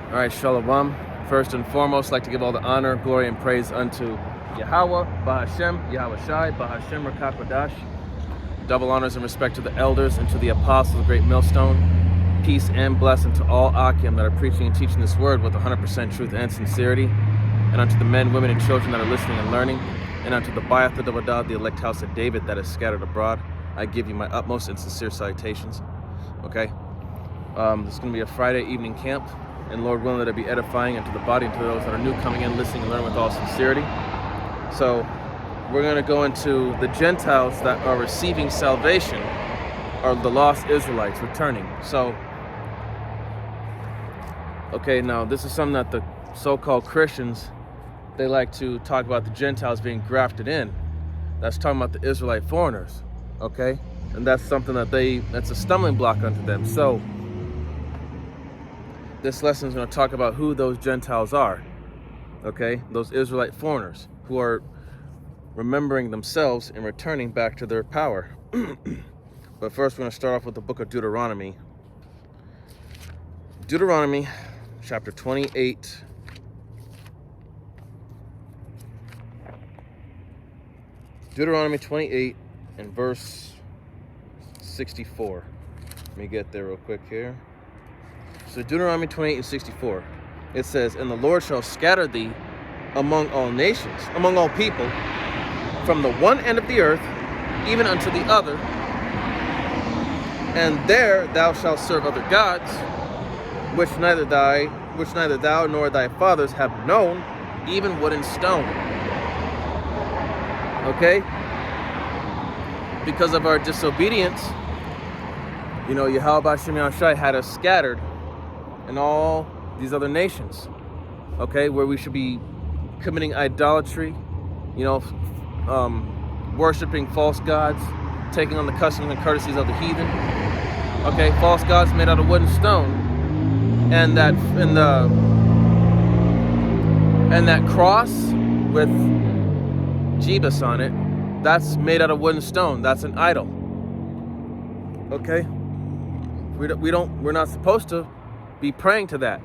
All right, Shalom. First and foremost, I'd like to give all the honor, glory, and praise unto Yahweh, Bahashem, Yahweh Shai, Bahashem, Rakakwadash. Double honors and respect to the elders and to the apostles of the Great Millstone. Peace and blessing to all Akim that are preaching and teaching this word with 100% truth and sincerity. And unto the men, women, and children that are listening and learning. And unto the Bayat, the Dawadah, the elect house of David that is scattered abroad. I give you my utmost and sincere salutations. Okay? This is going to be a Friday evening camp. And Lord willing, that it be edifying unto the body and to those that are new coming in, listening and learning with all sincerity. So we're going to go into the Gentiles that are receiving salvation, are the lost Israelites returning. So, okay, now this is something that the so-called Christians, they like to talk about the Gentiles being grafted in. That's talking about the Israelite foreigners, okay? And that's something that that's a stumbling block unto them. So this lesson is going to talk about who those Gentiles are, okay? Those Israelite foreigners who are remembering themselves and returning back to their power. But first, we're going to start off with the book of Deuteronomy. Deuteronomy, chapter 28. Deuteronomy 28 and verse 64. Let me get there real quick here. So Deuteronomy 28 and 64, it says, "And the Lord shall scatter thee among all nations, among all people, from the one end of the earth, even unto the other. And there thou shalt serve other gods, which neither thou nor thy fathers have known, even wood and stone." Okay? Because of our disobedience, Yahweh Shem Shai had us scattered in all these other nations, okay, where we should be committing idolatry, worshiping false gods, taking on the customs and courtesies of the heathen, okay, false gods made out of wood and stone, and that cross with Jebus on it, that's made out of wood and stone. That's an idol, okay. We're not supposed to be praying to that.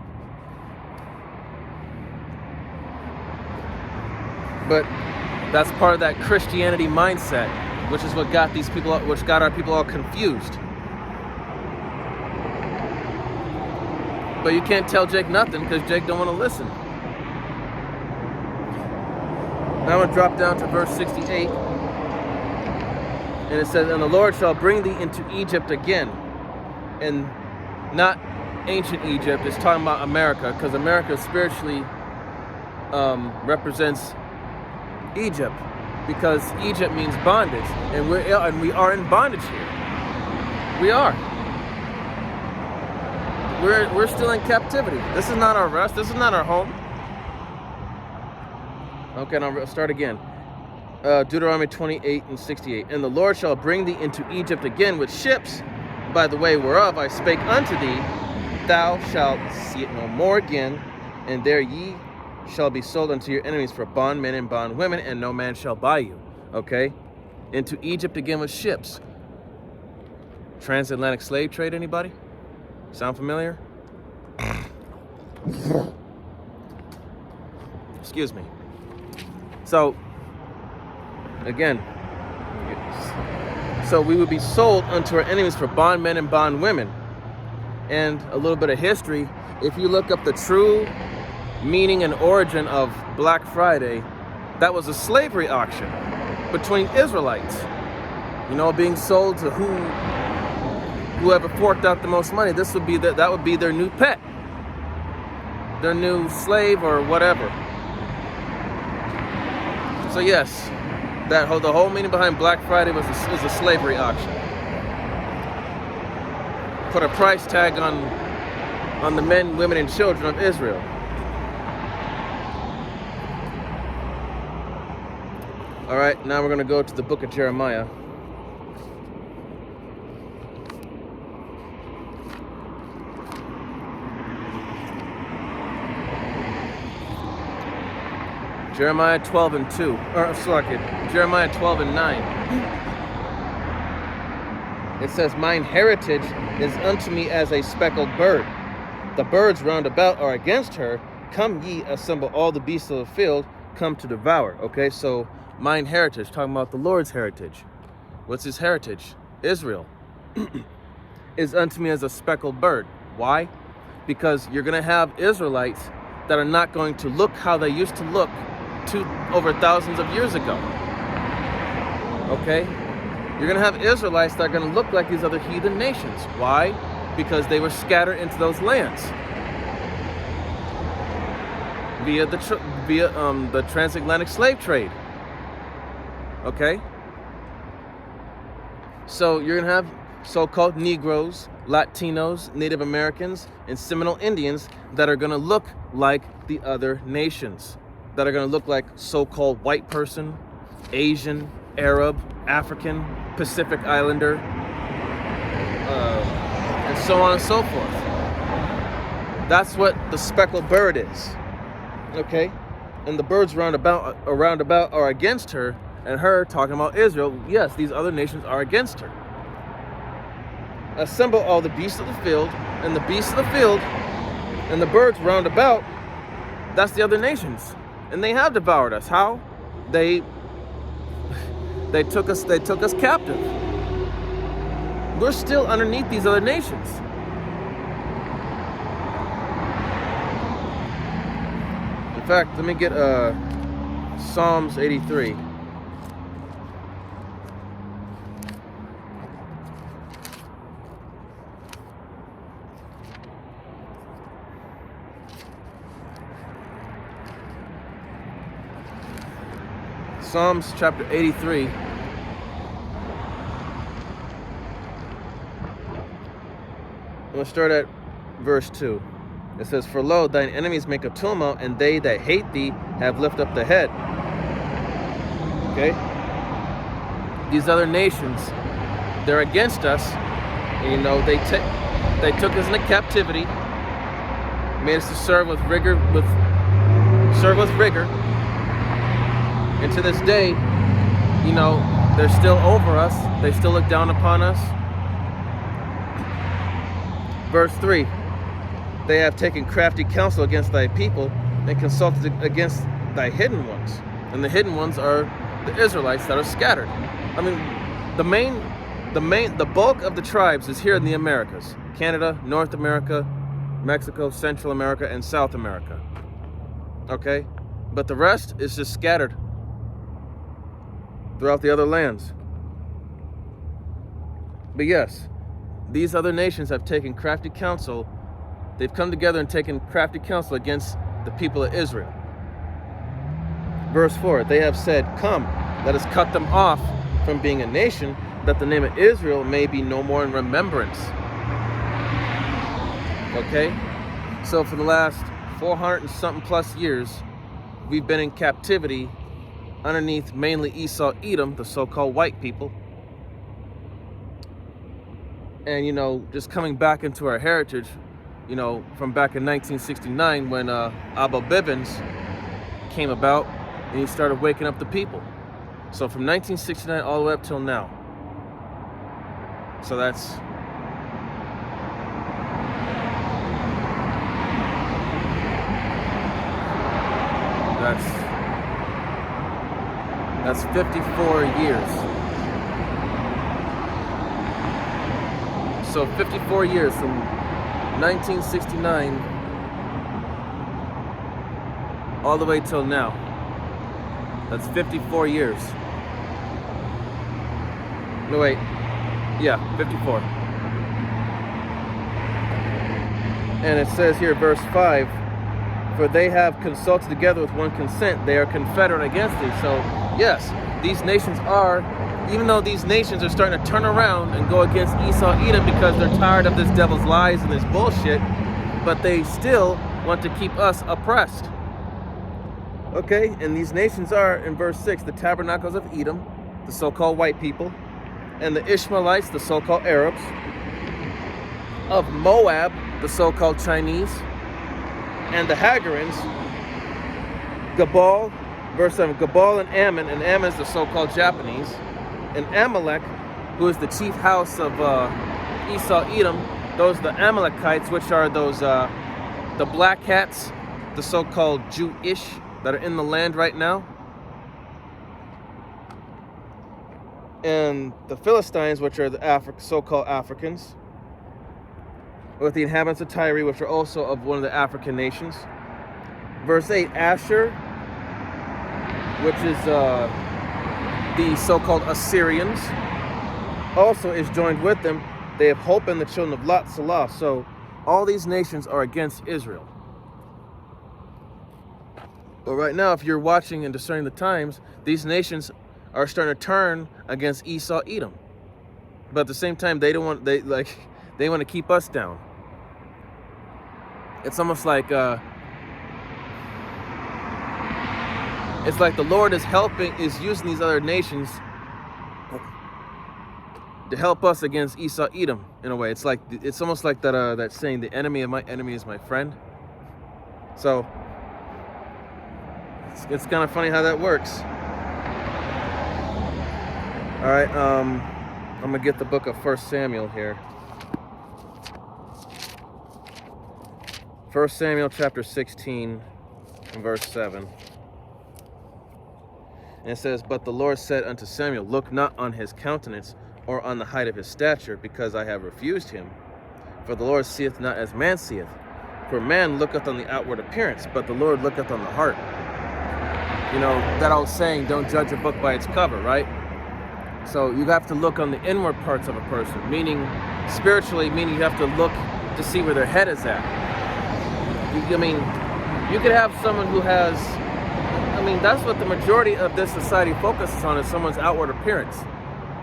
But that's part of that Christianity mindset, which is what got our people all confused. But you can't tell Jake nothing because Jake don't want to listen. Now I'm going to drop down to verse 68. And it says, "And the Lord shall bring thee into Egypt again." And not ancient Egypt, it's talking about America, because America spiritually represents Egypt, because Egypt means bondage, and we are in bondage here. We are. We're still in captivity. This is not our rest. This is not our home. Okay, now I'll start again. Deuteronomy 28 and 68. "And the Lord shall bring thee into Egypt again with ships, by the way whereof I spake unto thee. Thou shalt see it no more again, and there ye shall be sold unto your enemies for bondmen and bondwomen, and no man shall buy you." Okay? Into Egypt again with ships. Transatlantic slave trade, anybody? Sound familiar? Excuse me. So, again, so we would be sold unto our enemies for bondmen and bondwomen. And a little bit of history, if you look up the true meaning and origin of Black Friday, that was a slavery auction between Israelites, being sold to whoever forked out the most money. That would be their new pet, their new slave or whatever. So yes, the whole meaning behind Black Friday is a slavery auction. Put a price tag on the men, women, and children of Israel. All right, now we're going to go to the book of Jeremiah. Jeremiah 12 and 2. Jeremiah 12 and 9. It says, "Mine heritage is unto me as a speckled bird, The birds round about are against her. Come ye, assemble all the beasts of the field, come to devour. Okay, so mine heritage, talking about the Lord's heritage. What's his heritage? Israel. Is unto me as a speckled bird. Why? Because you're going to have Israelites that are not going to look how they used to look over thousands of years ago. Okay? You're going to have Israelites that are going to look like these other heathen nations. Why? Because they were scattered into those lands via the transatlantic slave trade. Okay? So you're going to have so-called Negroes, Latinos, Native Americans, and Seminole Indians that are going to look like the other nations, that are going to look like so-called white person, Asian, Arab, African, Pacific Islander, and so on and so forth. That's what the speckled bird is. Okay? And the birds round about are against her, and her talking about Israel. Yes, these other nations are against her. Assemble all the beasts of the field, and the beasts of the field, and the birds round about, that's the other nations. And they have devoured us. How? They took us captive. We're still underneath these other nations. In fact, let me get Psalms 83. Psalms chapter 83. I'm going to start at verse 2. It says, For lo, thine enemies make a tumult, and they that hate thee have lifted up the head. Okay? These other nations, they're against us. And, you know, they took us into captivity, made us to serve with rigor. And to this day, you know, they're still over us. They still look down upon us. Verse 3, they have taken crafty counsel against thy people and consulted against thy hidden ones. And the hidden ones are the Israelites that are scattered. I mean, the bulk of the tribes is here in the Americas. Canada, North America, Mexico, Central America, and South America. Okay? But the rest is just scattered throughout the other lands. But yes, these other nations have taken crafty counsel. They've come together and taken crafty counsel against the people of Israel. Verse 4, they have said, Come, let us cut them off from being a nation, that the name of Israel may be no more in remembrance. Okay? So for the last 400 and something plus years, we've been in captivity underneath mainly Esau, Edom, the so-called white people. And, you know, just coming back into our heritage, you know, from back in 1969 when Abba Bivens came about and he started waking up the people. So from 1969 all the way up till now. So that's 54 years. So 54 years from 1969 all the way till now. That's 54 years. No, wait. Yeah, 54. And it says here, verse 5, For they have consulted together with one consent, they are confederate against thee. So, yes, these nations are, even though these nations are starting to turn around and go against Esau, Edom, because they're tired of this devil's lies and this bullshit, but they still want to keep us oppressed. Okay, and these nations are, in verse 6, the tabernacles of Edom, the so-called white people, and the Ishmaelites, the so-called Arabs, of Moab, the so-called Chinese, and the Hagarians, Gabal, verse 7, Gabal and Ammon is the so-called Japanese, and Amalek, who is the chief house of Esau, Edom, Those are the Amalekites, which are those the black hats, the so-called Jewish that are in the land right now. And the Philistines, which are the so-called Africans, with the inhabitants of Tyre, which are also of one of the African nations. Verse 8, Asher, which is the so-called Assyrians, also is joined with them. They have hope in the children of Lot, Salah. So all these nations are against Israel. But right now, if you're watching and discerning the times, these nations are starting to turn against Esau, Edom. But at the same time, they want to keep us down. It's almost like it's like the Lord is using these other nations to help us against Esau, Edom. In a way, it's almost like that saying, "The enemy of my enemy is my friend." So it's kind of funny how that works. All right, I'm gonna get the book of 1 Samuel here. 1 Samuel chapter 16 and verse 7. And it says, "But the Lord said unto Samuel, Look not on his countenance, or on the height of his stature, because I have refused him. For the Lord seeth not as man seeth. For man looketh on the outward appearance, but the Lord looketh on the heart." You know, that old saying, don't judge a book by its cover, right? So you have to look on the inward parts of a person, meaning spiritually, meaning you have to look to see where their head is at. I mean, you could have someone who has, that's what the majority of this society focuses on, is someone's outward appearance,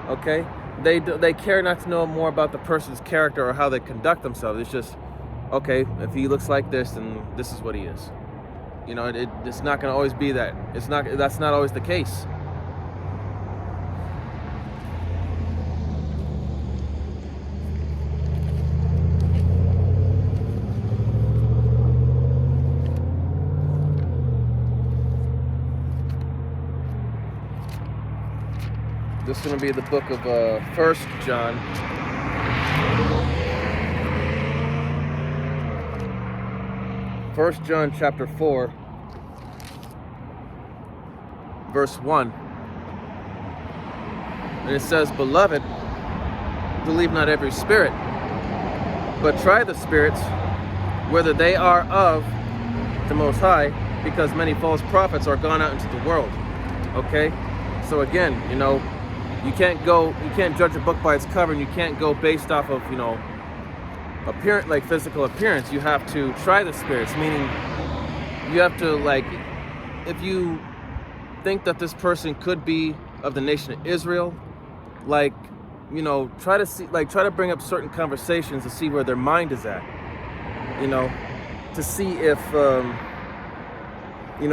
okay? They care not to know more about the person's character or how they conduct themselves. It's just, okay, if he looks like this, then this is what he is. You know, it's not going to always be that. That's not always the case. This is going to be the book of 1 John. First John chapter 4, verse 1. And it says, "Beloved, believe not every spirit, but try the spirits, whether they are of the Most High, because many false prophets are gone out into the world." Okay? So again, you know, you can't judge a book by its cover, and you can't go based off of, physical appearance. You have to try the spirits, meaning you have to, if you think that this person could be of the nation of Israel, try to bring up certain conversations to see where their mind is at, to see if,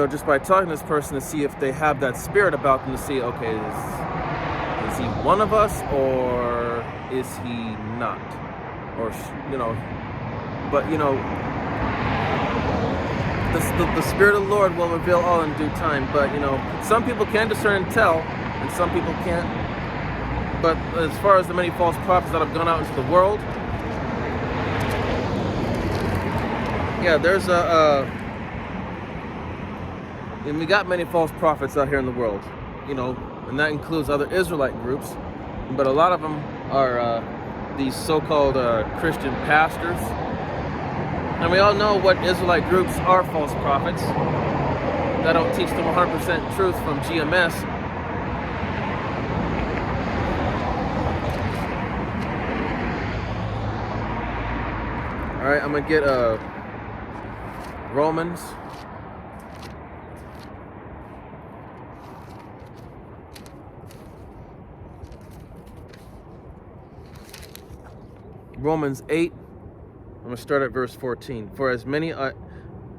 just by talking to this person, to see if they have that spirit about them, to see, okay, is he one of us, or is he not? Or, the Spirit of the Lord will reveal all in due time. But, some people can discern and tell, and some people can't. But as far as the many false prophets that have gone out into the world, yeah, there's and we got many false prophets out here in the world, and that includes other Israelite groups, but a lot of them are these so-called Christian pastors. And we all know what Israelite groups are false prophets that don't teach them 100% truth from GMS. All right, I'm gonna get Romans. Romans 8, I'm going to start at verse 14.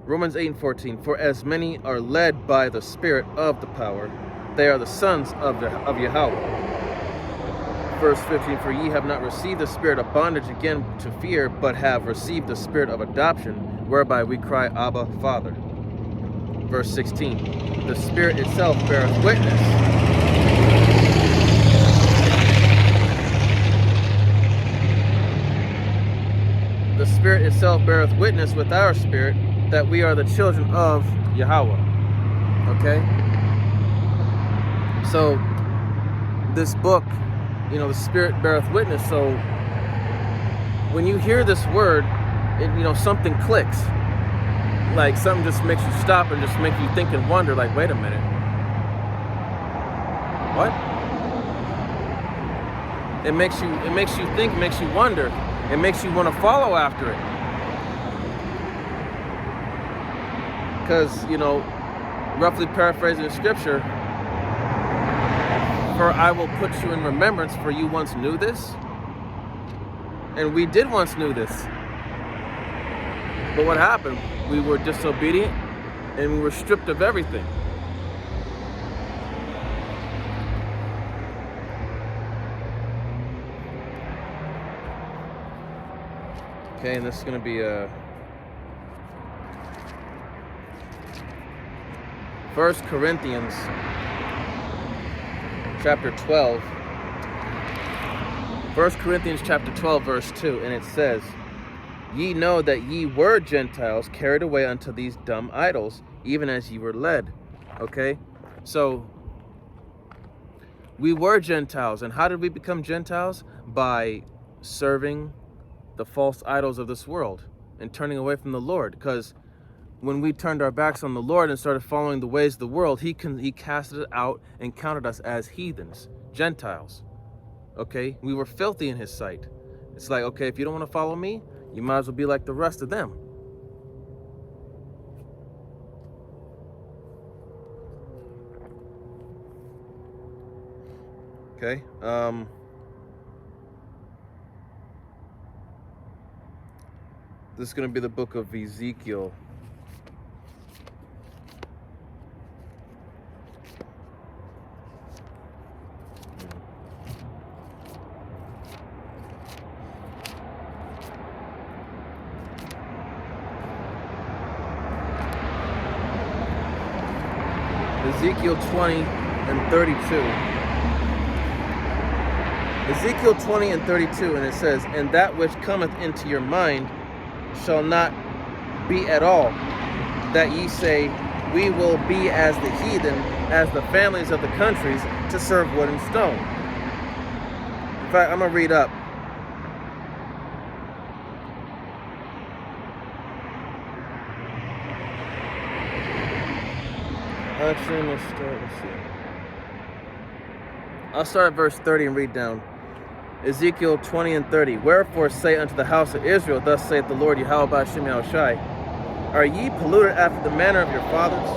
Romans 8 and 14, "For as many are led by the Spirit of the power, they are the sons of Yahweh." Verse 15, "For ye have not received the spirit of bondage again to fear, but have received the spirit of adoption, whereby we cry, Abba, Father." Verse 16, "The Spirit itself beareth witness." Spirit itself beareth witness with our spirit that we are the children of Yahweh. Okay? So, this book, the Spirit beareth witness. So, when you hear this word, something clicks. Like, something just makes you stop and just make you think and wonder, like, wait a minute. What? It makes you think, makes you wonder. It makes you want to follow after it. Because, roughly paraphrasing the scripture, for I will put you in remembrance, for you once knew this. And we did once knew this. But what happened? We were disobedient and we were stripped of everything. Okay, and this is going to be 1 Corinthians chapter 12. 1 Corinthians chapter 12, verse 2, and it says, Ye know that ye were Gentiles, carried away unto these dumb idols, even as ye were led. Okay? So, we were Gentiles. And how did we become Gentiles? By serving the false idols of this world and turning away from the Lord. Because when we turned our backs on the Lord and started following the ways of the world, he casted it out and counted us as heathens, Gentiles. Okay? We were filthy in his sight. It's like, okay, if you don't want to follow me, you might as well be like the rest of them. Okay. This is going to be the book of Ezekiel. Ezekiel 20 and 32. Ezekiel 20 and 32, and it says, And that which cometh into your mind shall not be at all, that ye say, We will be as the heathen, as the families of the countries, to serve wood and stone. In fact, I'm going to read up. Actually, let's see. I'll start at verse 30 and read down. Ezekiel 20 and 30. Wherefore say unto the house of Israel, Thus saith the Lord Yahweh Ba'ashem Yahushai, Are ye polluted after the manner of your fathers,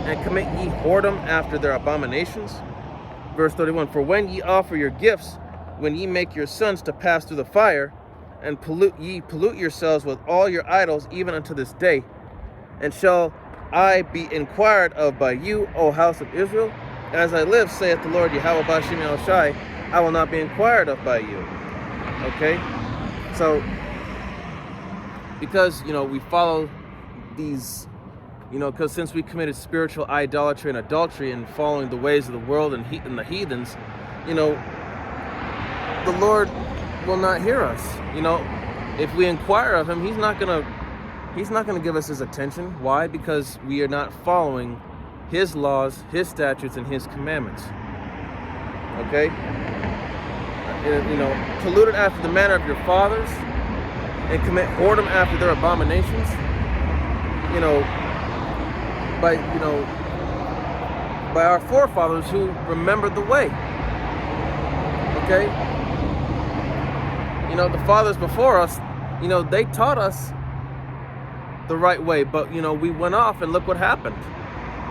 and commit ye whoredom after their abominations? Verse 31. For when ye offer your gifts, when ye make your sons to pass through the fire, and pollute yourselves with all your idols, even unto this day, and shall I be inquired of by you, O house of Israel? As I live, saith the Lord Yahweh Ba'ashem Yahushai, I will not be inquired of by you. Okay? So, because, we follow these, because since we committed spiritual idolatry and adultery and following the ways of the world and the heathens, the Lord will not hear us. If we inquire of him, he's not going to give us his attention. Why? Because we are not following his laws, his statutes, and his commandments. Okay? Polluted after the manner of your fathers, and commit whoredom after their abominations. By our forefathers who remembered the way. Okay? The fathers before us, they taught us the right way, but we went off and look what happened.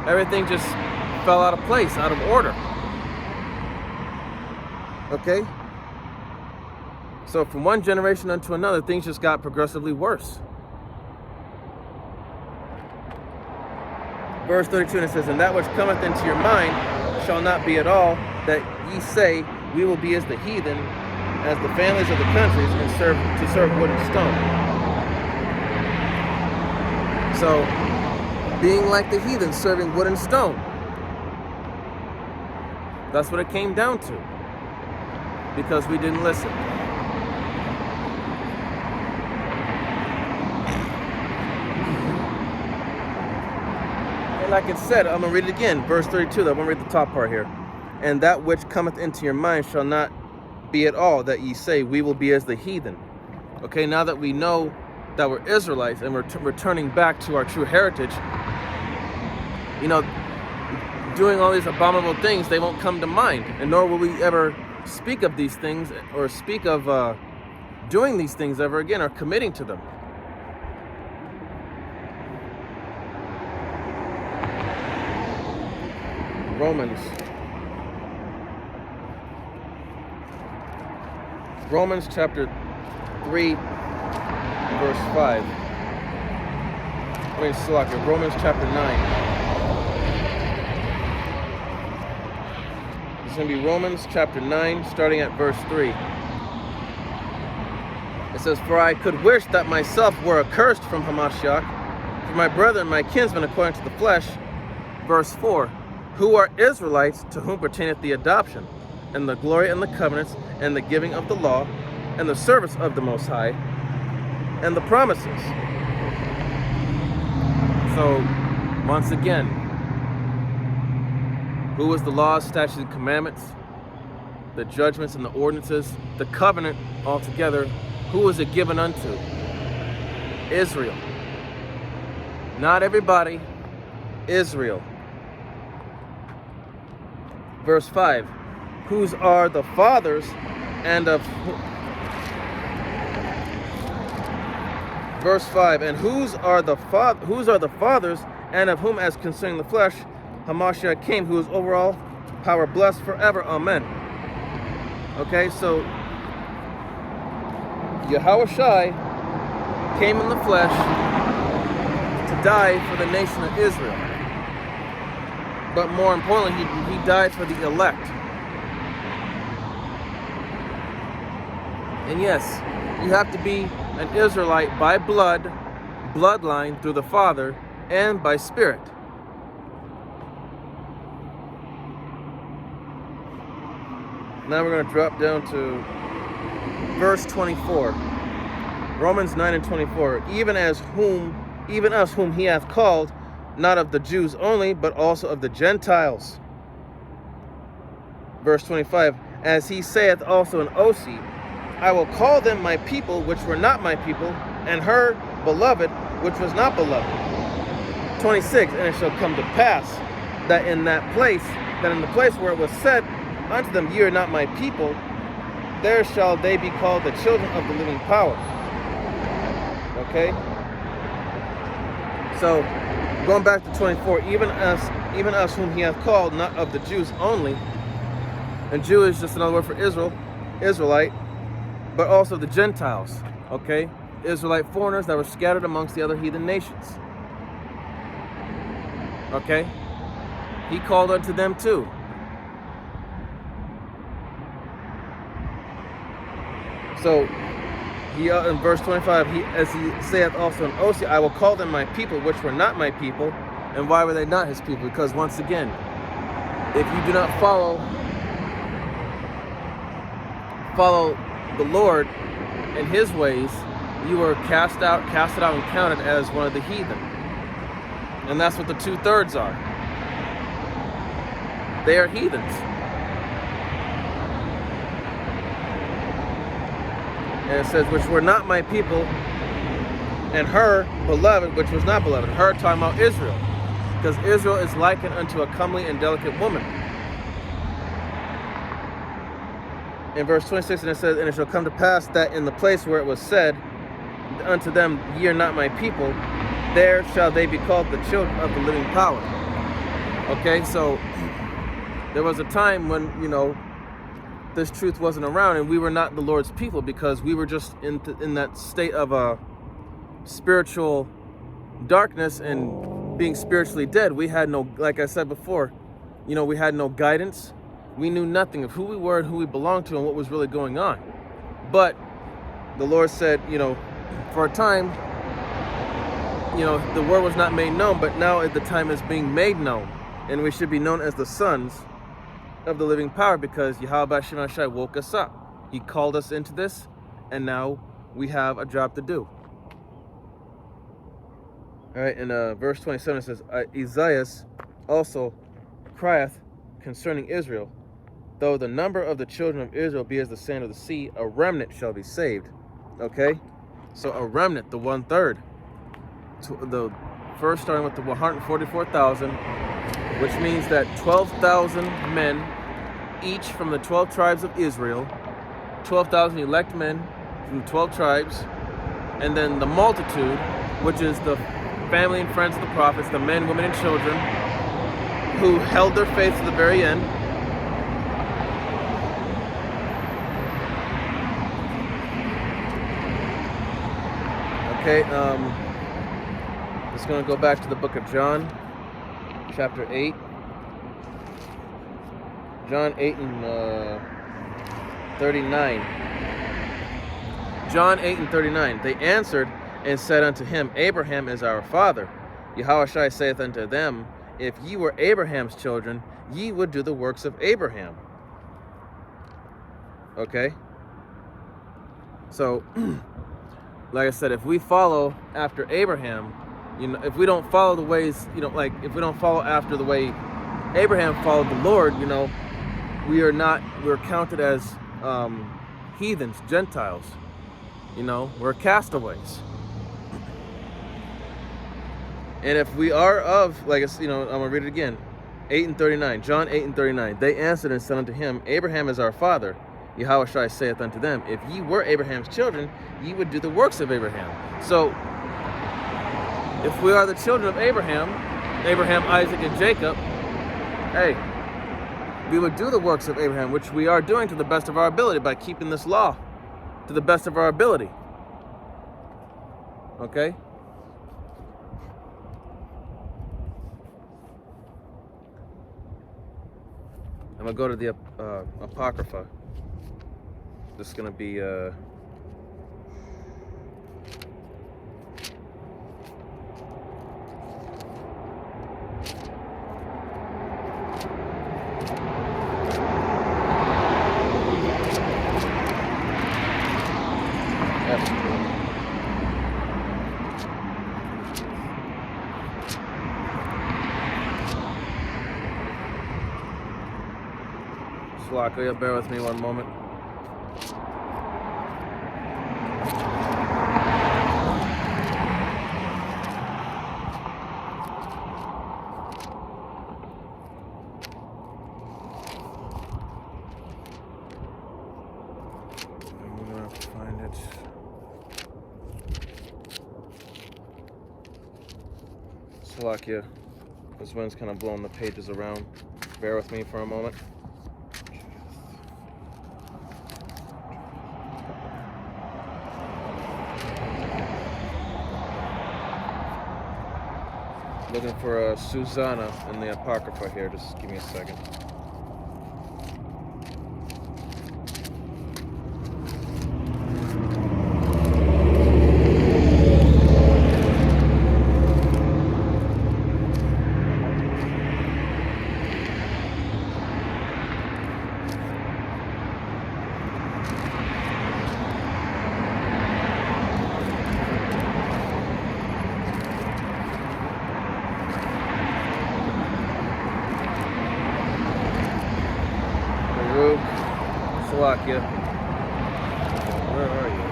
Everything just fell out of place, out of order. Okay? So from one generation unto another, things just got progressively worse. Verse 32, and it says, And that which cometh into your mind shall not be at all, that ye say, We will be as the heathen, as the families of the countries, and serve wood and stone. So, being like the heathen, serving wood and stone. That's what it came down to. Because we didn't listen. like it said, I'm going to read it again, verse 32. I'm going to read the top part here. And that which cometh into your mind shall not be at all that ye say, we will be as the heathen. Okay, now that we know that we're Israelites and we're returning back to our true heritage, doing all these abominable things, they won't come to mind. And nor will we ever speak of these things or speak of doing these things ever again or committing to them. Romans chapter 3, verse 5. Romans chapter 9. It's going to be Romans chapter 9, starting at verse 3. It says, For I could wish that myself were accursed from Hamashiach, for my brethren, my kinsmen, according to the flesh. Verse 4. Who are Israelites, to whom pertaineth the adoption, and the glory, and the covenants, and the giving of the law, and the service of the Most High, and the promises. So, once again, who was the laws, statutes, and commandments, the judgments and the ordinances, the covenant altogether? Who was it given unto? Israel. Not everybody, Israel. Verse 5, whose are the fathers and of... Verse 5, and whose are the fathers and of whom, as concerning the flesh, Hamashiach came, who is over all power, blessed forever. Amen. Okay, so Yahushua came in the flesh to die for the nation of Israel. But more importantly, he died for the elect. And yes, you have to be an Israelite by bloodline through the Father, and by spirit. Now we're going to drop down to verse 24. Romans 9 and 24. Even us whom he hath called, not of the Jews only, but also of the Gentiles. Verse 25, as he saith also in Osee, I will call them my people, which were not my people, and her beloved, which was not beloved. 26, and it shall come to pass that in the place where it was said unto them, ye are not my people, there shall they be called the children of the living power. Okay? So, going back to 24, even us whom he hath called, not of the Jews only, and Jew is just another word for Israelite, but also the Gentiles, okay? Israelite foreigners that were scattered amongst the other heathen nations. Okay? He called unto them too. So, in verse 25, as he saith also in Osee, I will call them my people, which were not my people. And why were they not his people? Because once again, if you do not follow the Lord and his ways, you are casted out and counted as one of the heathen. And that's what the 2/3 are. They are heathens. And it says, which were not my people, and her beloved, which was not beloved. Her talking about Israel. Because Israel is likened unto a comely and delicate woman. In verse 26, and it says, and it shall come to pass that in the place where it was said unto them, ye are not my people, there shall they be called the children of the living power. Okay, so there was a time when, this truth wasn't around, and we were not the Lord's people, because we were just in that state of spiritual darkness and being spiritually dead. We had no, like I said before, we had no guidance. We knew nothing of who we were and who we belonged to and what was really going on. But the Lord said, for a time, the word was not made known, but now the time is being made known, and we should be known as the sons of the living power, because Yahweh Shemashai woke us up. He called us into this, and now we have a job to do. All right, in verse 27 it says, Isaiah also crieth concerning Israel, though the number of the children of Israel be as the sand of the sea, a remnant shall be saved. Okay, so a remnant, the 1/3. The first starting with the 144,000, which means that 12,000 men, each from the 12 tribes of Israel, 12,000 elect men from the 12 tribes, and then the multitude, which is the family and friends of the prophets, the men, women, and children, who held their faith to the very end. Okay, just going to go back to the book of John, chapter 8. John 8 and 39. John 8 and 39. They answered and said unto him, Abraham is our father. Yahushua saith unto them, if ye were Abraham's children, ye would do the works of Abraham. Okay? So, like I said, if we follow after Abraham, if we don't follow the ways, like if we don't follow after the way Abraham followed the Lord, we're counted as heathens, Gentiles. We're castaways. And if we are of, like, I'm going to read it again, 8 and 39, John 8 and 39. They answered and said unto him, Abraham is our father. Yahushua saith unto them, if ye were Abraham's children, ye would do the works of Abraham. So, if we are the children of Abraham, Isaac, and Jacob, hey, we would do the works of Abraham, which we are doing to the best of our ability by keeping this law to the best of our ability. Okay? I'm going to go to the Apocrypha. This is going to be Slacka, bear with me one moment. I'm gonna have to find it. Slovakia. This wind's kind of blowing the pages around. Bear with me for a moment. Looking for Susanna in the Apocrypha here. Just give me a second. Slovakia. Where are you?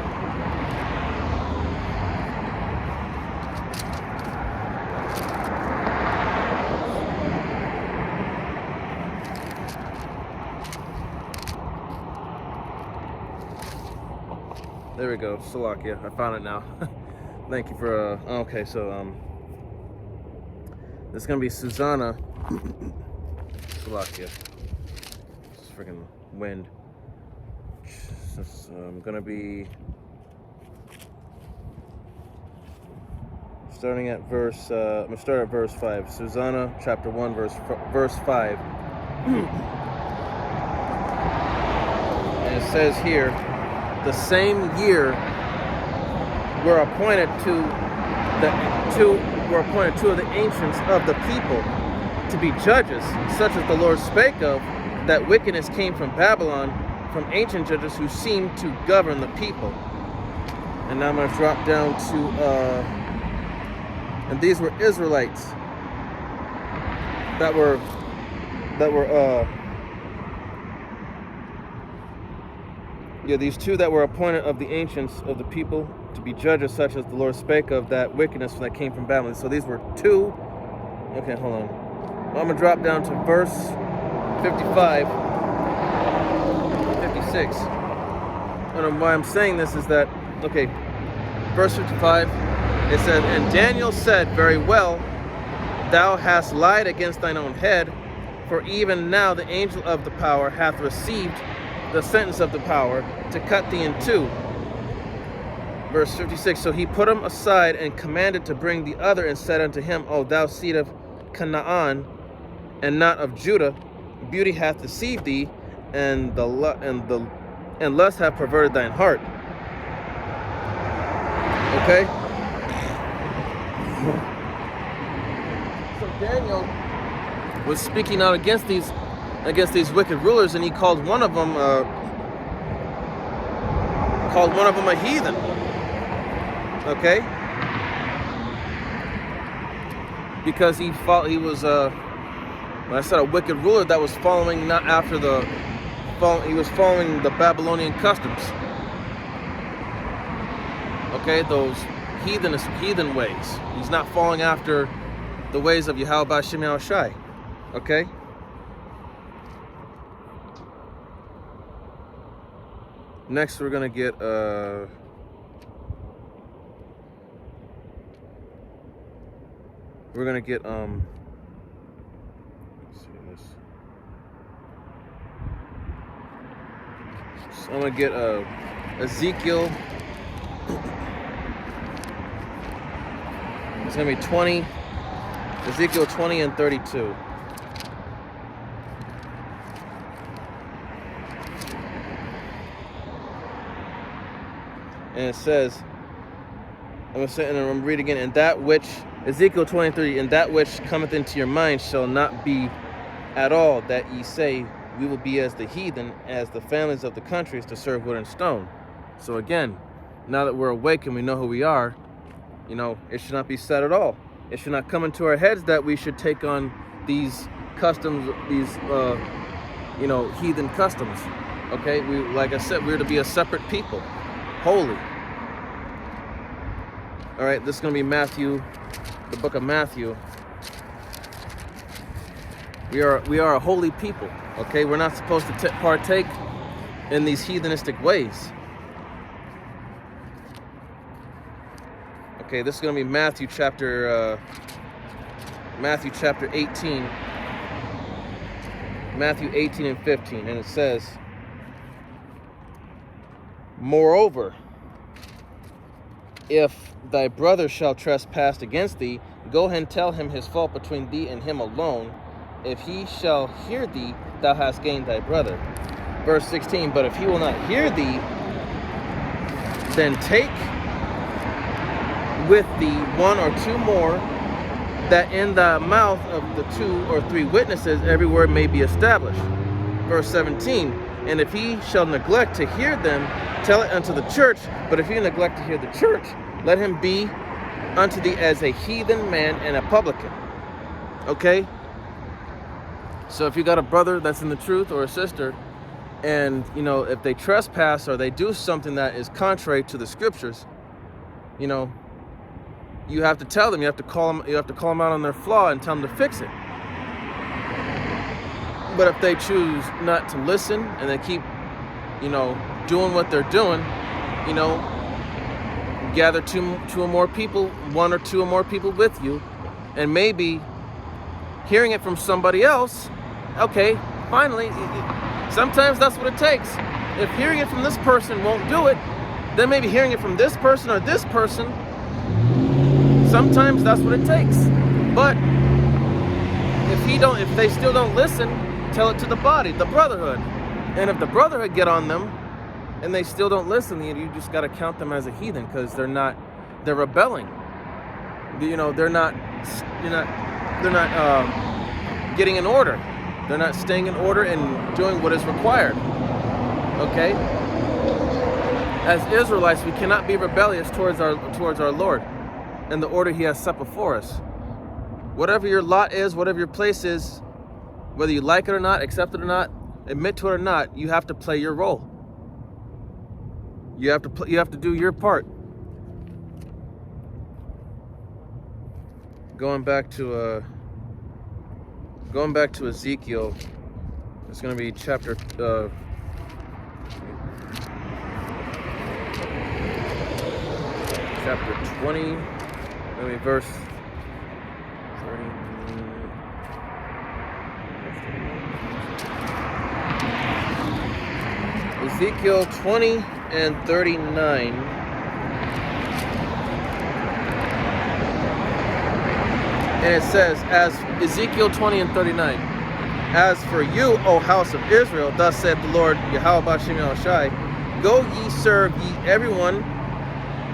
There we go, Slovakia. I found it now. Thank you for okay, so this is gonna be Susanna. Slovakia. This is freaking wind. I'm gonna be starting at verse. I'm gonna start at verse 5. Susanna, chapter 1, verse 5. And it says here, the same year were appointed two of the ancients of the people to be judges, such as the Lord spake of, that wickedness came from Babylon, from ancient judges who seemed to govern the people. And now I'm going to drop down to And these were Israelites that were these two that were appointed of the ancients of the people to be judges, such as the Lord spake of that wickedness that came from Babylon. So these were two. Okay, hold on. I'm gonna drop down to verse 55, 56. And why I'm saying this is that, okay, verse 55, it says, and Daniel said, very well, thou hast lied against thine own head, for even now the angel of the power hath received the sentence of the power to cut thee in two. Verse 56, so he put him aside and commanded to bring the other, and said unto him, O thou seed of Canaan, and not of Judah, beauty hath deceived thee, and lust hath perverted thine heart. Okay? So Daniel was speaking out against these wicked rulers, and he called one of them a heathen. Okay? Because he was when I said a wicked ruler that was following not after he was following the Babylonian customs. Okay, those heathen ways. He's not following after the ways of Yahweh B'Shem Yahushai. Okay? Next we're gonna get let's see this. So I'm gonna get Ezekiel. It's gonna be Ezekiel 20 and 32. And it says, I'm going to read again, and that which, Ezekiel 23, and that which cometh into your mind shall not be at all that ye say, we will be as the heathen, as the families of the countries, to serve wood and stone. So again, now that we're awake and we know who we are, it should not be said at all. It should not come into our heads that we should take on these customs, these, heathen customs. Okay, like I said, we're to be a separate people, holy. All right, this is going to be Matthew, the book of Matthew. We are a holy people. Okay, we're not supposed to partake in these heathenistic ways. Okay, this is going to be Matthew chapter 18. Matthew 18 and 15, and it says, moreover, if thy brother shall trespass against thee, go and tell him his fault between thee and him alone. If he shall hear thee, thou hast gained thy brother. Verse 16, but if he will not hear thee, then take with thee one or two more, that in the mouth of the 2 or 3 witnesses every word may be established. Verse 17, and if he shall neglect to hear them, tell it unto the church. But if he neglect to hear the church, let him be unto thee as a heathen man and a publican. Okay? So if you got a brother that's in the truth, or a sister, and if they trespass or they do something that is contrary to the scriptures, you have to tell them, you have to call them out on their flaw and tell them to fix it. But if they choose not to listen and they keep doing what they're doing, gather 2 or more people, 1 or 2 or more people with you, and maybe hearing it from somebody else. Okay, finally, sometimes that's what it takes. If hearing it from this person won't do it, then maybe hearing it from this person or this person, sometimes that's what it takes. But if they still don't listen, tell it to the body, the brotherhood. And if the brotherhood get on them and they still don't listen, you just got to count them as a heathen, because they're rebelling. They're not getting in order. They're not staying in order and doing what is required. Okay? As Israelites, we cannot be rebellious towards our Lord. and the order he has set before us. Whatever your lot is, whatever your place is, whether you like it or not, accept it or not, admit to it or not, you have to play your role. You have to do your part. Going back to Ezekiel, it's going to be chapter 20, maybe verse 30. Ezekiel 20 and 39. And it says, as Ezekiel 20 and 39, as for you, O house of Israel, thus saith the Lord, Yahweh B'Shem Yahushai, go ye serve ye everyone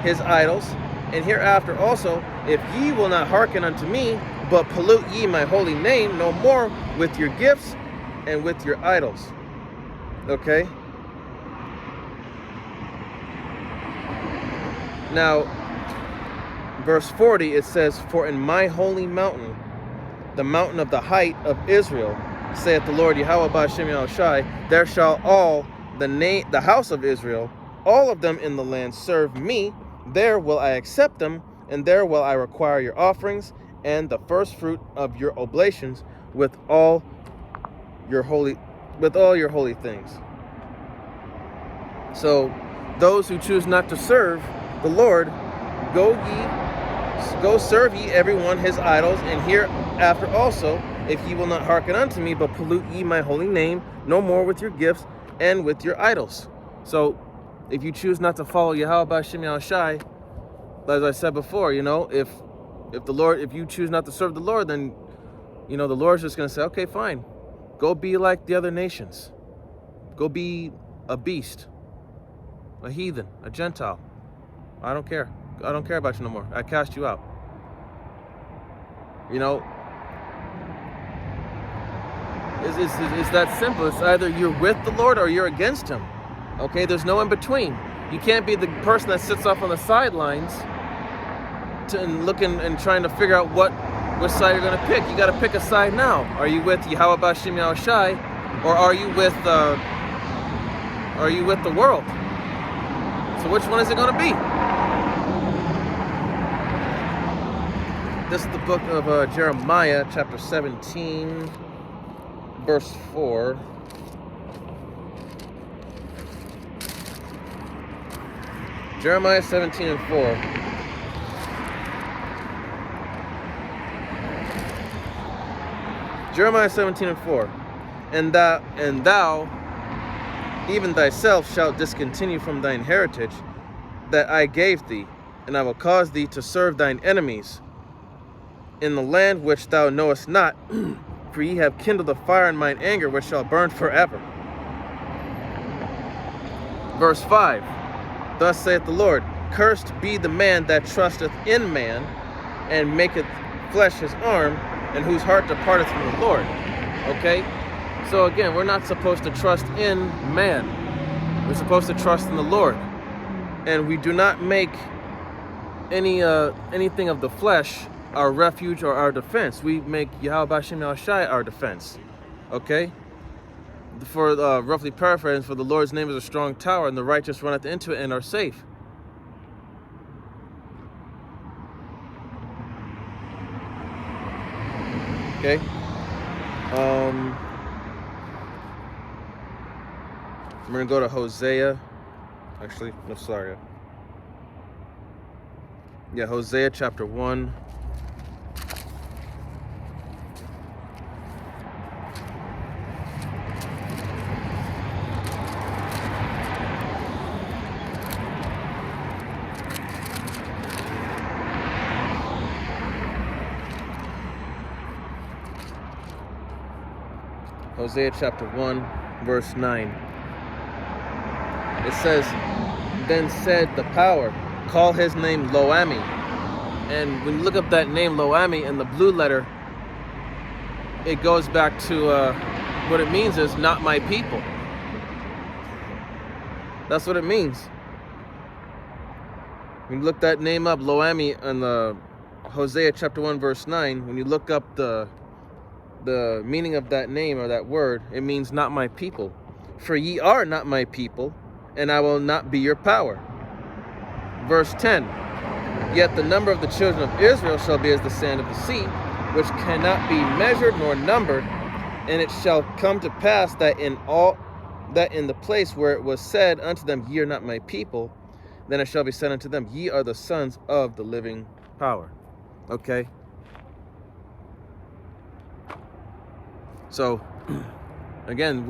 his idols, and hereafter also, if ye will not hearken unto me, but pollute ye my holy name no more with your gifts and with your idols. Okay? Now, verse 40, it says, for in my holy mountain, the mountain of the height of Israel, saith the Lord Yahweh B'Shem Yahushai, there shall all the house of Israel, all of them in the land, serve me. There will I accept them, and there will I require your offerings and the first fruit of your oblations with all your holy things. So those who choose not to serve the Lord, go serve ye everyone his idols, and hereafter also, if ye will not hearken unto me, but pollute ye my holy name no more with your gifts and with your idols. So if you choose not to follow Yahweh B'Shem Yahushai, as I said before, if you choose not to serve the Lord, then the Lord's just going to say, okay, fine, go be like the other nations, go be a beast, a heathen, a Gentile. I don't care about you no more. I cast you out. It's that simple. It's either you're with the Lord or you're against him. Okay, there's no in between. You can't be the person that sits off on the sidelines and looking and trying to figure out which side you're going to pick. You got to pick a side now. Are you with Yahweh B'Shem Yahushai, or are you with the world? So which one is it going to be? This is the book of Jeremiah, chapter 17, verse 4. Jeremiah 17 and 4. Jeremiah 17 and 4. And thou, even thyself, shalt discontinue from thine heritage that I gave thee, and I will cause thee to serve thine enemies in the land which thou knowest not, for ye have kindled a fire in mine anger, which shall burn forever. Verse 5. Thus saith the Lord, cursed be the man that trusteth in man, and maketh flesh his arm, and whose heart departeth from the Lord. Okay? So again, we're not supposed to trust in man. We're supposed to trust in the Lord. And we do not make anything of the flesh our refuge or our defense. We make Yahweh B'Shem Yahushai our defense. Okay? For roughly paraphrasing, for the Lord's name is a strong tower, and the righteous runneth into it and are safe. Okay? We're going to go to Hosea. Actually, no, sorry. Yeah, Hosea chapter 1. Hosea chapter 1, verse 9. It says, then said the power, call his name Lo-Ami. And when you look up that name Lo-Ami in the blue letter, it goes back to what it means is not my people. That's what it means. When you look that name up, Lo-Ami, in the Hosea chapter 1 verse 9, when you look up the meaning of that name or that word, it means not my people. For ye are not my people, and I will not be your power. Verse 10, yet the number of the children of Israel shall be as the sand of the sea, which cannot be measured nor numbered. And it shall come to pass that in the place where it was said unto them, ye are not my people, then it shall be said unto them, ye are the sons of the living power. Okay? So, again,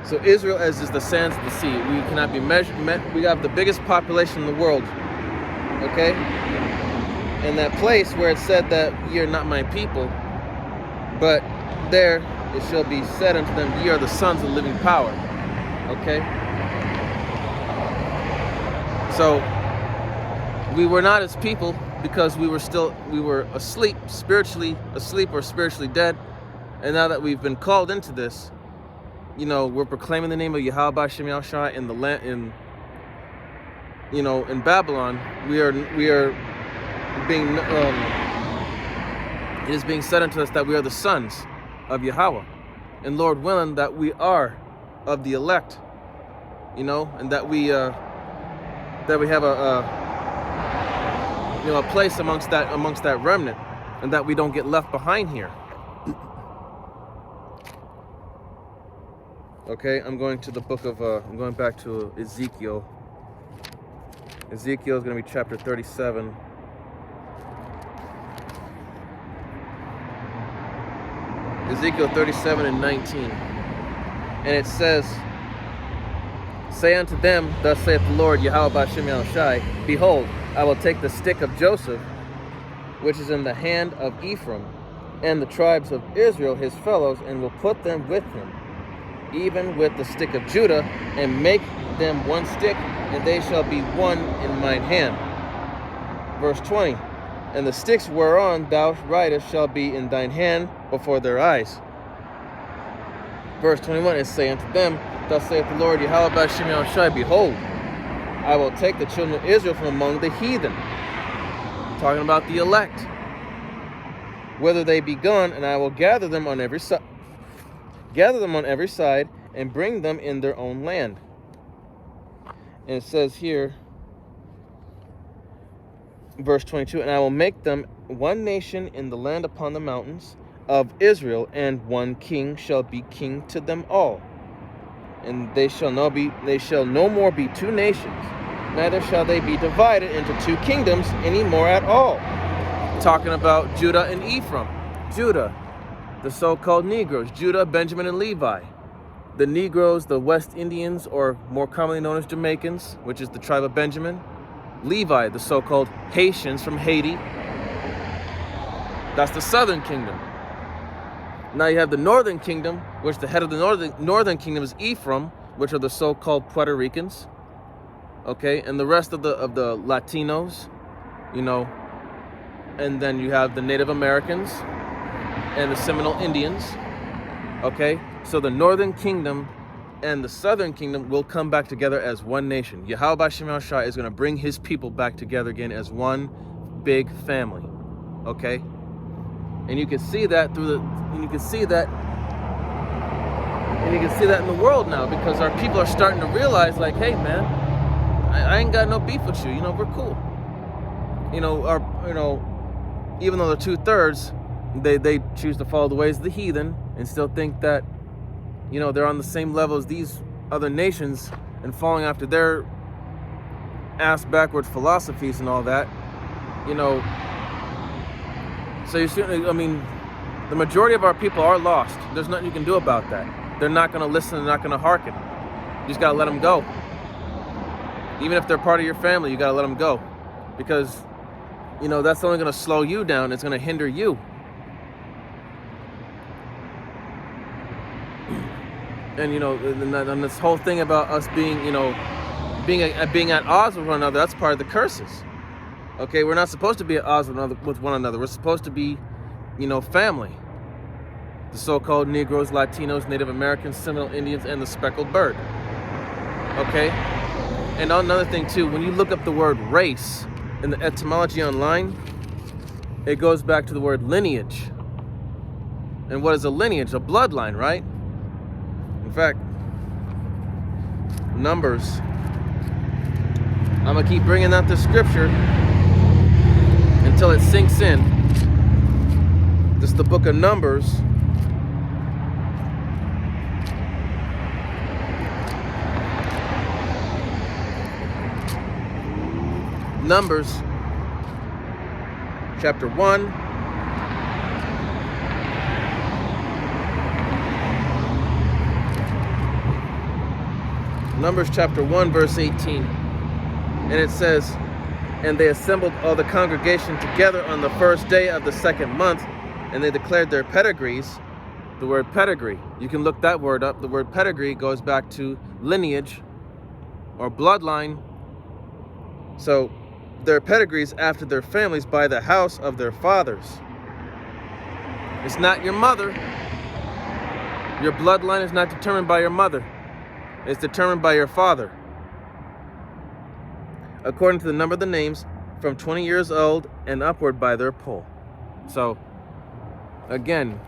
so Israel as is the sands of the sea. We cannot be measured. We have the biggest population in the world. Okay? And that place where it said that ye are not my people, but there it shall be said unto them, ye are the sons of the living power. Okay? So, we were not his people because we were asleep, spiritually asleep or spiritually dead. And now that we've been called into this, we're proclaiming the name of Yahweh B'Shem Yahushua in the land, in Babylon. We are being, it is being said unto us that we are the sons of Yahweh, and Lord willing that we are of the elect, and that we have a place amongst that remnant, and that we don't get left behind here. Okay, I'm going to the book of I'm going back to Ezekiel. Ezekiel is going to be chapter 37. Ezekiel 37 and 19. And it says, say unto them, thus saith the Lord, Yahweh B'Shem Yahushai, behold, I will take the stick of Joseph, which is in the hand of Ephraim, and the tribes of Israel his fellows, and will put them with him, even with the stick of Judah, and make them one stick, and they shall be one in mine hand. Verse 20, and the sticks whereon thou writest shall be in thine hand before their eyes. Verse 21, and say unto them, thus saith the Lord, Yahweh B'Shem Yahushai, behold, I will take the children of Israel from among the heathen, talking about the elect, whither they be gone, and I will gather them on every side, and bring them in their own land. And it says here, verse 22, and I will make them one nation in the land upon the mountains of Israel, and one king shall be king to them all. And they shall no more be two nations, neither shall they be divided into two kingdoms any more at all. Talking about Judah and Ephraim. Judah, the so-called Negroes, Judah, Benjamin, and Levi. The Negroes, the West Indians, or more commonly known as Jamaicans, which is the tribe of Benjamin. Levi, the so-called Haitians from Haiti. That's the southern kingdom. Now you have the northern kingdom, which the head of the northern kingdom is Ephraim, which are the so-called Puerto Ricans. Okay, and the rest of the Latinos, and then you have the Native Americans and the Seminole Indians. Okay, so the northern kingdom and the southern kingdom will come back together as one nation. Yahweh B'Shem Yahushai is going to bring his people back together again as one big family. Okay, and you can see that in the world now, because our people are starting to realize, like, hey man, I ain't got no beef with you. We're cool. Even though they're 2/3, they choose to follow the ways of the heathen and still think that, they're on the same level as these other nations and following after their ass backwards philosophies and all that. So the majority of our people are lost. There's nothing you can do about that. They're not going to listen. They're not going to hearken. You just got to let them go. Even if they're part of your family, you got to let them go, because that's only going to slow you down. It's going to hinder you. And and this whole thing about us being being at odds with one another, that's part of the curses. Okay, we're not supposed to be at odds with one another. We're supposed to be family. The so-called Negroes, Latinos, Native Americans, Seminole Indians, and the Speckled Bird. Okay, And another thing too, when you look up the word race in the etymology online, it goes back to the word lineage. And what is a lineage? A bloodline, right? In fact, Numbers, I'm going to keep bringing out the scripture until it sinks in. This is the book of Numbers. Numbers, chapter 1. Numbers chapter 1, verse 18. And it says, and they assembled all the congregation together on the first day of the second month, and they declared their pedigrees. The word pedigree, you can look that word up. The word pedigree goes back to lineage or bloodline. So their pedigrees after their families by the house of their fathers. It's not your mother. Your bloodline is not determined by your mother. It's determined by your father. According to the number of the names, from 20 years old and upward by their poll. So, again,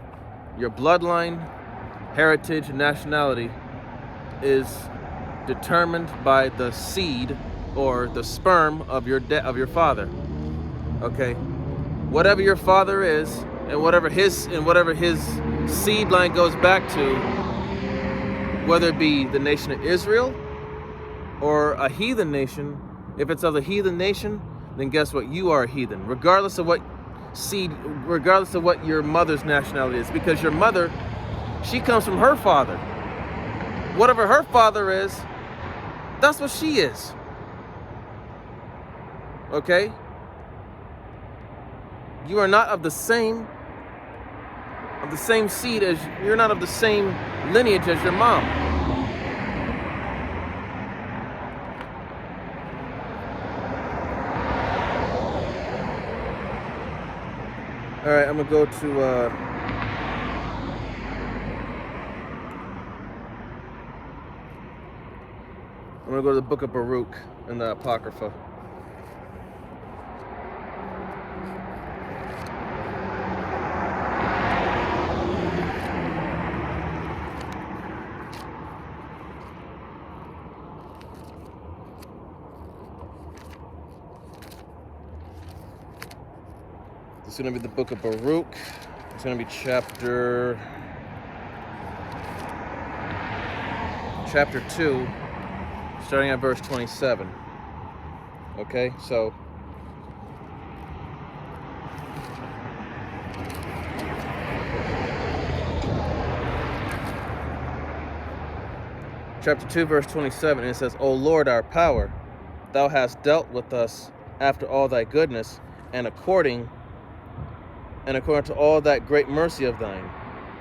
your bloodline, heritage, and nationality is determined by the seed or the sperm of your father. Okay, whatever your father is, and whatever his seed line goes back to, whether it be the nation of Israel or a heathen nation, if it's of a heathen nation, then guess what? You are a heathen, regardless of what seed, regardless of what your mother's nationality is, because your mother, she comes from her father. Whatever her father is, that's what she is. Okay? You are not of the same seed as, you're not of the same lineage as your mom. All right, I'm gonna go to the book of Baruch in the Apocrypha. It's going to be the book of Baruch. It's going to be chapter 2, starting at verse 27. Okay, so chapter 2, verse 27, and it says, O Lord, our power, thou hast dealt with us after all thy goodness, and according to all that great mercy of thine.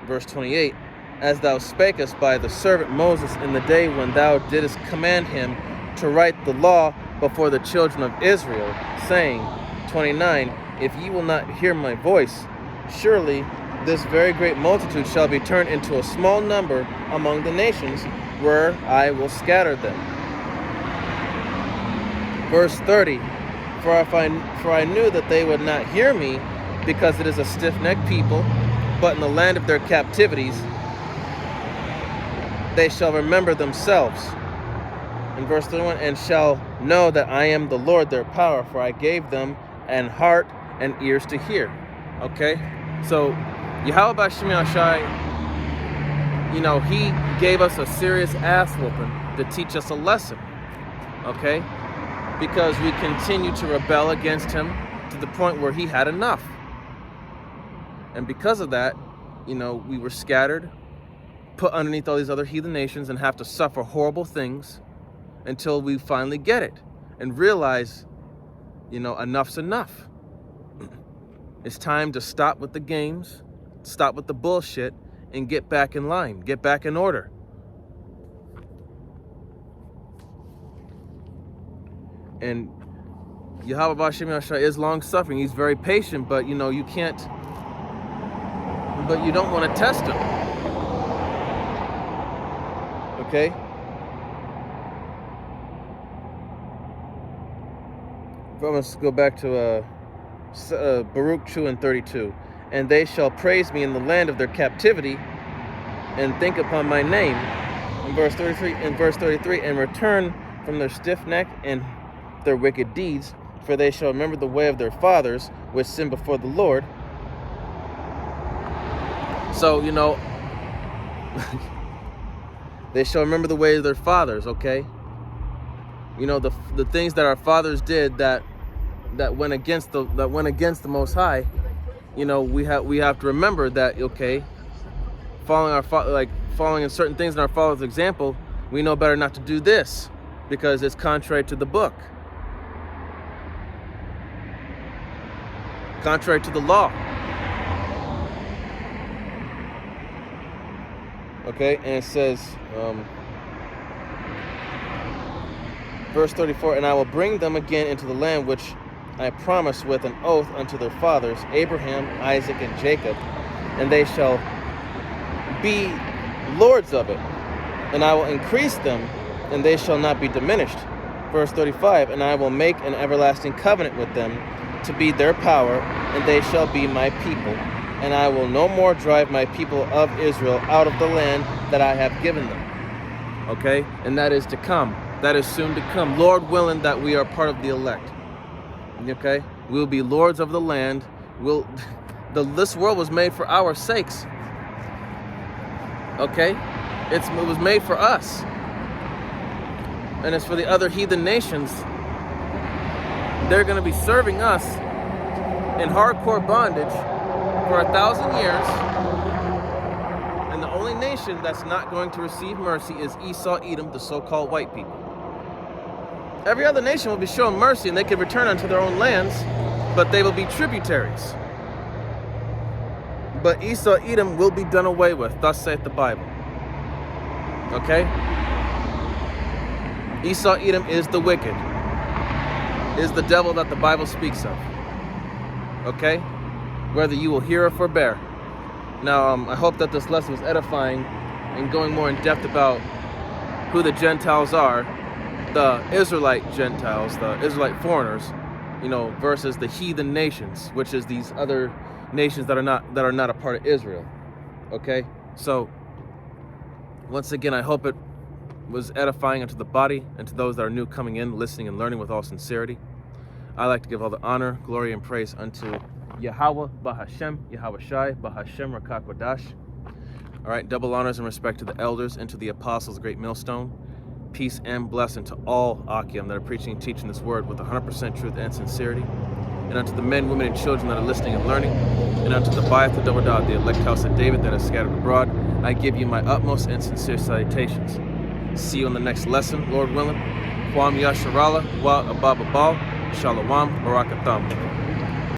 Verse 28, as thou spakest by the servant Moses in the day when thou didst command him to write the law before the children of Israel, saying, 29, if ye will not hear my voice, surely this very great multitude shall be turned into a small number among the nations, where I will scatter them. Verse 30, for I knew that they would not hear me, because it is a stiff-necked people, but in the land of their captivities they shall remember themselves. In verse 31, and shall know that I am the Lord their power, for I gave them an heart and ears to hear. Okay? So, Yahweh B'Shem Yahshai, he gave us a serious ass whooping to teach us a lesson. Okay? Because we continue to rebel against him to the point where he had enough. And because of that, we were scattered, put underneath all these other heathen nations, and have to suffer horrible things until we finally get it and realize, enough's enough. It's time to stop with the games, stop with the bullshit, and get back in line, get back in order. And Yahweh B'Shem Yahshai is long-suffering. He's very patient, but, you can't... But you don't want to test him. Okay? let's go back to Baruch 2 and 32. And they shall praise me in the land of their captivity, and think upon my name. In verse 33, and return from their stiff neck and their wicked deeds, for they shall remember the way of their fathers, which sinned before the Lord. So, you know, they shall remember the way of their fathers, okay? You know, the things that our fathers did that went against the Most High. You know, we have to remember that, okay, following in certain things in our father's example, we know better not to do this because it's contrary to the book, contrary to the law. Okay, and it says, verse 34, and I will bring them again into the land which I promised with an oath unto their fathers, Abraham, Isaac, and Jacob, and they shall be lords of it, and I will increase them, and they shall not be diminished. Verse 35, and I will make an everlasting covenant with them to be their power, and they shall be my people, and I will no more drive my people of Israel out of the land that I have given them. Okay, and that is to come. That is soon to come. Lord willing that we are part of the elect. Okay, we will be lords of the land. This world was made for our sakes. Okay, it was made for us, and it's for the other heathen nations. They're going to be serving us in hardcore bondage for 1,000 years, and the only nation that's not going to receive mercy is Esau, Edom, the so-called white people. Every other nation will be shown mercy, and they can return unto their own lands, but they will be tributaries. But Esau, Edom will be done away with, thus saith the Bible. Okay? Esau, Edom is the wicked, is the devil that the Bible speaks of. Okay? Whether you will hear or forbear. Now, I hope that this lesson was edifying and going more in depth about who the Gentiles are, the Israelite Gentiles, the Israelite foreigners, you know, versus the heathen nations, which is these other nations that are not a part of Israel. Okay? So, once again, I hope it was edifying unto the body and to those that are new coming in, listening and learning with all sincerity. I like to give all the honor, glory, and praise unto Yahweh, Bahashem, Yahweh Shai, Bahashem, Rakakwadash. All right, double honors and respect to the elders and to the apostles, the great millstone. Peace and blessing to all Akim that are preaching and teaching this word with 100% truth and sincerity. And unto the men, women, and children that are listening and learning. And unto the Bayat Dawadah, the elect house of David that is scattered abroad, I give you my utmost and sincere salutations. See you on the next lesson, Lord willing. Kwam Yasharala, Wa Ababa Bal, Shalom, Barakatham.